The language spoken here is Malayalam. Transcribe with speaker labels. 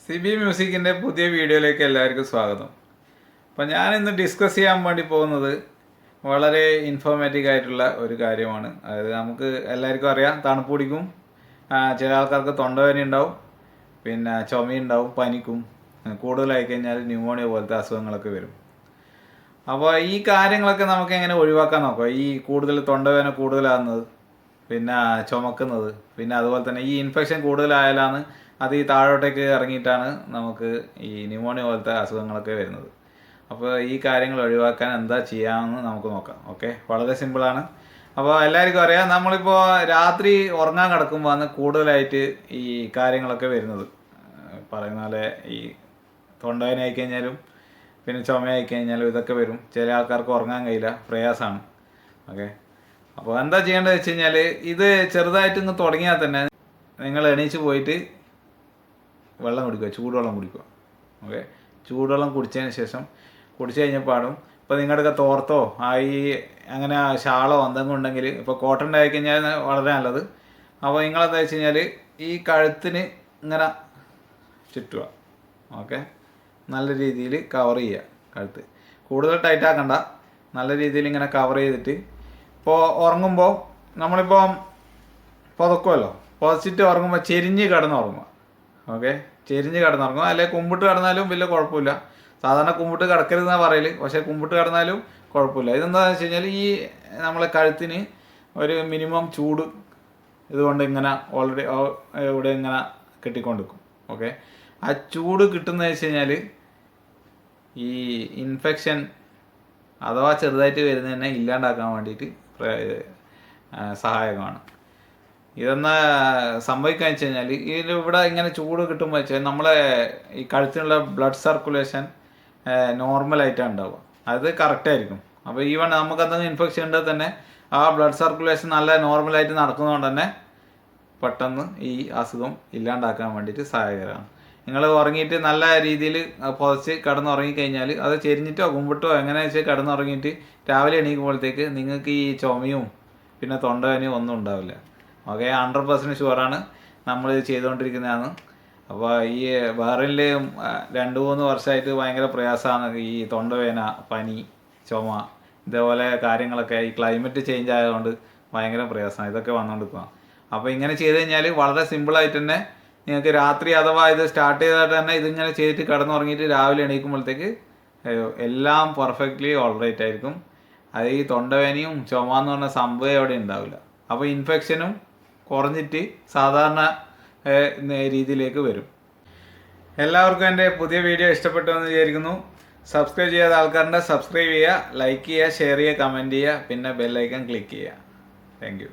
Speaker 1: സിബി മ്യൂസിക്കിൻ്റെ പുതിയ വീഡിയോയിലേക്ക് എല്ലാവർക്കും സ്വാഗതം. അപ്പോൾ ഞാനിന്ന് ഡിസ്കസ് ചെയ്യാൻ വേണ്ടി പോകുന്നത് വളരെ ഇൻഫോർമേറ്റീവ് ആയിട്ടുള്ള ഒരു കാര്യമാണ്. അതായത് നമുക്ക് എല്ലാവർക്കും അറിയാം, തണുപ്പ് പിടിക്കും, ചില ആൾക്കാർക്ക് തൊണ്ടവേദന ഉണ്ടാവും, പിന്നെ ചുമയുണ്ടാവും, പനിക്കും, കൂടുതലായി കഴിഞ്ഞാൽ ന്യൂമോണിയ പോലത്തെ അസുഖങ്ങളൊക്കെ വരും. അപ്പോൾ ഈ കാര്യങ്ങളൊക്കെ നമുക്ക് എങ്ങനെ ഒഴിവാക്കാൻ നോക്കാം. ഈ കൂടുതൽ തൊണ്ടവേദന കൂടുതലാകുന്നത്, പിന്നെ ചുമക്കുന്നത്, പിന്നെ അതുപോലെ തന്നെ ഈ ഇൻഫെക്ഷൻ കൂടുതലായാലാണ് അത് ഈ താഴോട്ടേക്ക് ഇറങ്ങിയിട്ടാണ് നമുക്ക് ഈ ന്യൂമോണിയ പോലത്തെ അസുഖങ്ങളൊക്കെ വരുന്നത്. അപ്പോൾ ഈ കാര്യങ്ങൾ ഒഴിവാക്കാൻ എന്താ ചെയ്യാമെന്ന് നമുക്ക് നോക്കാം. ഓക്കെ, വളരെ സിമ്പിളാണ്. അപ്പോൾ എല്ലാവർക്കും അറിയാം, നമ്മളിപ്പോൾ രാത്രി ഉറങ്ങാൻ കിടക്കുമ്പോൾ ആണ് കൂടുതലായിട്ട് ഈ കാര്യങ്ങളൊക്കെ വരുന്നത്. പറയുന്ന പോലെ ഈ തൊണ്ടവേദന ആയിക്കഴിഞ്ഞാലും പിന്നെ ചുമ ആയിക്കഴിഞ്ഞാലും ഇതൊക്കെ വരും. ചില ആൾക്കാർക്ക് ഉറങ്ങാൻ കഴിയില്ല, പ്രയാസമാണ്. ഓക്കെ, അപ്പോൾ എന്താ ചെയ്യേണ്ടത് വെച്ച് കഴിഞ്ഞാൽ, ഇത് ചെറുതായിട്ട് ഇങ്ങ് തുടങ്ങിയാൽ തന്നെ നിങ്ങൾ എണീച്ച് പോയിട്ട് വെള്ളം കുടിക്കുക, ചൂടുവെള്ളം കുടിക്കുക. ഓക്കെ, ചൂടുവെള്ളം കുടിച്ചതിന് ശേഷം കുടിച്ചു കഴിഞ്ഞപ്പാടും ഇപ്പോൾ നിങ്ങളുടെയൊക്കെ തോർത്തോ ഈ അങ്ങനെ ഷാളോ എന്തെങ്കിലും ഉണ്ടെങ്കിൽ, ഇപ്പോൾ കോട്ടൻ്റെ ആയി കഴിഞ്ഞാൽ വളരെ നല്ലത്. അപ്പോൾ നിങ്ങളെന്താ വെച്ച് കഴിഞ്ഞാൽ ഈ കഴുത്തിന് ഇങ്ങനെ ചുറ്റുക. ഓക്കെ, നല്ല രീതിയിൽ കവർ ചെയ്യുക. കഴുത്ത് കൂടുതൽ ടൈറ്റ് ആക്കണ്ട, നല്ല രീതിയിൽ ഇങ്ങനെ കവർ ചെയ്തിട്ട് ഇപ്പോൾ ഉറങ്ങുമ്പോൾ നമ്മളിപ്പോൾ പുതക്കുമല്ലോ, പുതച്ചിട്ട് ഉറങ്ങുമ്പോൾ ചെരിഞ്ഞ് കിടന്നുറങ്ങുക. ഓക്കെ, ചെരിഞ്ഞ് കിടന്നുറങ്ങുക. അല്ലെങ്കിൽ കുമ്പിട്ട് കിടന്നാലും വലിയ കുഴപ്പമില്ല. സാധാരണ കുമ്പിട്ട് കിടക്കരുതെന്നാണ് പറയൽ, പക്ഷേ കുമ്പിട്ട് കിടന്നാലും കുഴപ്പമില്ല. ഇതെന്താണെന്ന് വെച്ച് കഴിഞ്ഞാൽ ഈ നമ്മളെ കഴുത്തിന് ഒരു മിനിമം ചൂട് ഇതുകൊണ്ട് ഇങ്ങനെ ഓൾറെഡി ഇവിടെ ഇങ്ങനെ കെട്ടിക്കൊണ്ടിരിക്കും. ഓക്കെ, ആ ചൂട് കിട്ടുന്നത് വെച്ച് കഴിഞ്ഞാൽ ഈ ഇൻഫെക്ഷൻ അഥവാ ചെറുതായിട്ട് വരുന്നതന്നെ ഇല്ലാണ്ടാക്കാൻ വേണ്ടിയിട്ട് സഹായകമാണ്. ഇതെന്നാ സംഭവിക്കുക വെച്ച് കഴിഞ്ഞാൽ, ഇവിടെ ഇങ്ങനെ ചൂട് കിട്ടുമ്പോൾ വെച്ചാൽ നമ്മളെ ഈ കഴുത്തിനുള്ള ബ്ലഡ് സർക്കുലേഷൻ നോർമലായിട്ടാണ് ഉണ്ടാവുക. അത് കറക്റ്റായിരിക്കും. അപ്പോൾ ഈവൺ നമുക്ക് എന്തെങ്കിലും ഇൻഫെക്ഷൻ ഉണ്ടെങ്കിൽ തന്നെ ആ ബ്ലഡ് സർക്കുലേഷൻ നല്ല നോർമലായിട്ട് നടക്കുന്നതുകൊണ്ട് തന്നെ പെട്ടെന്ന് ഈ അസുഖം ഇല്ലാണ്ടാക്കാൻ വേണ്ടിയിട്ട് സഹായകരമാണ്. നിങ്ങൾ ഉറങ്ങിയിട്ട് നല്ല രീതിയിൽ പുതച്ച് കിടന്നുറങ്ങിക്കഴിഞ്ഞാൽ, അത് ചെരിഞ്ഞിട്ടോ കുമ്പിട്ടോ എങ്ങനെ വെച്ചാൽ കിടന്നുറങ്ങിയിട്ട് രാവിലെ എണീക്കുമ്പോഴത്തേക്ക് നിങ്ങൾക്ക് ഈ ചുമയും പിന്നെ തൊണ്ടവേദനയും ഒന്നും ഉണ്ടാവില്ല. ഓക്കെ, 100% ഷുവറാണ് നമ്മൾ ചെയ്തുകൊണ്ടിരിക്കുന്നതാണ്. അപ്പോൾ ഈ ബഹ്റൈനിൽ 2-3 വർഷമായിട്ട് ഭയങ്കര പ്രയാസമാണ് ഈ തൊണ്ടവേദന, പനി, ചുമ, ഇതേപോലെ കാര്യങ്ങളൊക്കെ. ഈ ക്ലൈമറ്റ് ചേഞ്ച് ആയതുകൊണ്ട് ഭയങ്കര പ്രയാസമാണ്, ഇതൊക്കെ വന്നുകൊണ്ടിരിക്കുക. അപ്പോൾ ഇങ്ങനെ ചെയ്ത് കഴിഞ്ഞാൽ വളരെ സിമ്പിളായിട്ട് തന്നെ നിങ്ങൾക്ക് രാത്രി അഥവാ ഇത് സ്റ്റാർട്ട് ചെയ്തിട്ട് തന്നെ ഇതിങ്ങനെ ചെയ്തിട്ട് കിടന്നുറങ്ങിയിട്ട് രാവിലെ എണീക്കുമ്പോഴത്തേക്ക് എല്ലാം പെർഫെക്റ്റ്ലി ഓൾറൈറ്റ് ആയിരിക്കും. അത് ഈ തൊണ്ടവേദനയും ചുമ എന്ന് പറഞ്ഞ സംഭവം അവിടെ ഉണ്ടാവില്ല. അപ്പോൾ ഇൻഫെക്ഷനും കുറഞ്ഞിട്ട് സാധാരണ രീതിയിലേക്ക് വരും. എല്ലാവർക്കും എൻ്റെ പുതിയ വീഡിയോ ഇഷ്ടപ്പെട്ടു എന്ന് വിചാരിക്കുന്നു. സബ്സ്ക്രൈബ് ചെയ്യാത്ത ആൾക്കാരുടെ സബ്സ്ക്രൈബ് ചെയ്യുക, ലൈക്ക് ചെയ്യുക, ഷെയർ ചെയ്യുക, കമൻറ്റ് ചെയ്യുക, പിന്നെ ബെല്ലൈക്കൺ ക്ലിക്ക് ചെയ്യുക. Thank you.